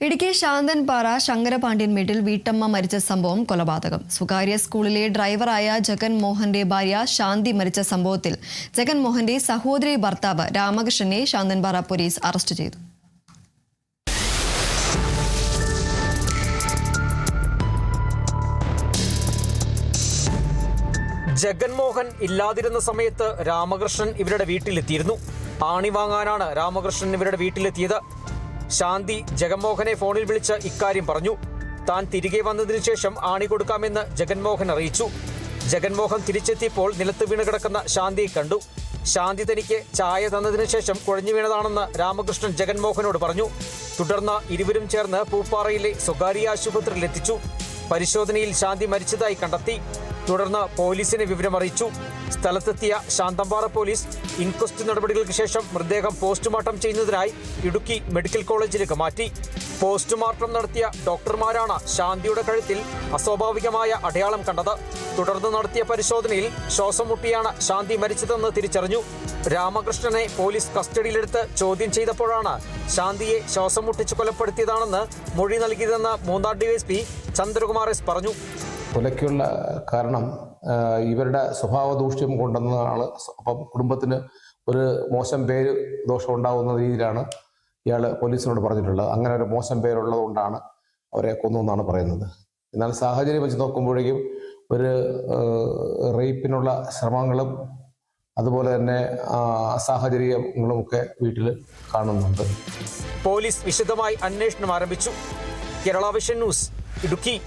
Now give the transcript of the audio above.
ഇടുക്കി ശാന്തൻപാറ ശങ്കരപാണ്ഡ്യൻ വീട്ടിൽ വീട്ടമ്മ മരിച്ച സംഭവം കൊലപാതകം. സ്വകാര്യ സ്കൂളിലെ ഡ്രൈവറായ ജഗൻമോഹന്റെ ഭാര്യ ശാന്തി മരിച്ച സംഭവത്തിൽ ജഗൻമോഹന്റെ സഹോദരി ഭർത്താവ് രാമകൃഷ്ണനെ ശാന്തൻപാറ പോലീസ് അറസ്റ്റ് ചെയ്തു. ജഗൻമോഹൻ ഇല്ലാതിരുന്ന സമയത്ത് രാമകൃഷ്ണൻ ഇവരുടെ വീട്ടിലെത്തിയിരുന്നു. ആണി വാങ്ങാനാണ് രാമകൃഷ്ണൻ ഇവരുടെ വീട്ടിലെത്തിയത്. ശാന്തി ജഗൻമോഹനെ ഫോണിൽ വിളിച്ച് ഇക്കാര്യം പറഞ്ഞു. താൻ തിരികെ വന്നതിനു ശേഷം ആണി കൊടുക്കാമെന്ന് ജഗൻമോഹൻ അറിയിച്ചു. ജഗൻമോഹൻ തിരിച്ചെത്തിയപ്പോൾ നിലത്ത് വീണ് കിടക്കുന്ന ശാന്തിയെ കണ്ടു. ശാന്തി തനിക്ക് ചായ തന്നതിനു ശേഷം കുഴഞ്ഞു വീണതാണെന്ന് രാമകൃഷ്ണൻ ജഗൻമോഹനോട് പറഞ്ഞു. തുടർന്ന് ഇരുവരും ചേർന്ന് പൂപ്പാറയിലെ സ്വകാര്യ ആശുപത്രിയിൽ എത്തിച്ചു. പരിശോധനയിൽ ശാന്തി മരിച്ചതായി കണ്ടെത്തി. തുടർന്ന് പോലീസിനെ വിവരമറിയിച്ചു. സ്ഥലത്തെത്തിയ ശാന്തൻപാറ പോലീസ് ഇൻക്വസ്റ്റ് നടപടികൾക്ക് ശേഷം മൃതദേഹം പോസ്റ്റ്മോർട്ടം ചെയ്യുന്നതിനായി ഇടുക്കി മെഡിക്കൽ കോളേജിലേക്ക് മാറ്റി. പോസ്റ്റ്മോർട്ടം നടത്തിയ ഡോക്ടർമാരാണ് ശാന്തിയുടെ കഴുത്തിൽ അസ്വാഭാവികമായ അടയാളം കണ്ടത്. തുടർന്ന് നടത്തിയ പരിശോധനയിൽ ശ്വാസം മുട്ടിയാണ് ശാന്തി മരിച്ചതെന്ന് തിരിച്ചറിഞ്ഞു. രാമകൃഷ്ണനെ പോലീസ് കസ്റ്റഡിയിലെടുത്ത് ചോദ്യം ചെയ്തപ്പോഴാണ് ശാന്തിയെ ശ്വാസം മുട്ടിച്ച് കൊലപ്പെടുത്തിയതാണെന്ന് മൊഴി നൽകിയതെന്ന് മൂന്നാർ ഡിവൈഎസ്പി ചന്ദ്രകുമാർ എസ് പറഞ്ഞു. കൊലയ്ക്കുള്ള കാരണം ഇവരുടെ സ്വഭാവ ദൂഷ്യം കൊണ്ടെന്നാണ്. അപ്പം കുടുംബത്തിന് ഒരു മോശം പേര് ദോഷം ഉണ്ടാകുന്ന രീതിയിലാണ് ഇയാൾ പോലീസിനോട് പറഞ്ഞിട്ടുള്ളത്. അങ്ങനെ ഒരു മോശം പേരുള്ളത് കൊണ്ടാണ് അവരെ കൊന്നു എന്നാണ് പറയുന്നത്. എന്നാൽ സാഹചര്യം വെച്ച് നോക്കുമ്പോഴേക്കും ഒരു റേപ്പിനുള്ള ശ്രമങ്ങളും അതുപോലെ തന്നെ സാഹചര്യങ്ങളും ഒക്കെ വീട്ടിൽ കാണുന്നുണ്ട്. പോലീസ് വിശദമായി അന്വേഷണം ആരംഭിച്ചു. Kerala vision news, Idukki.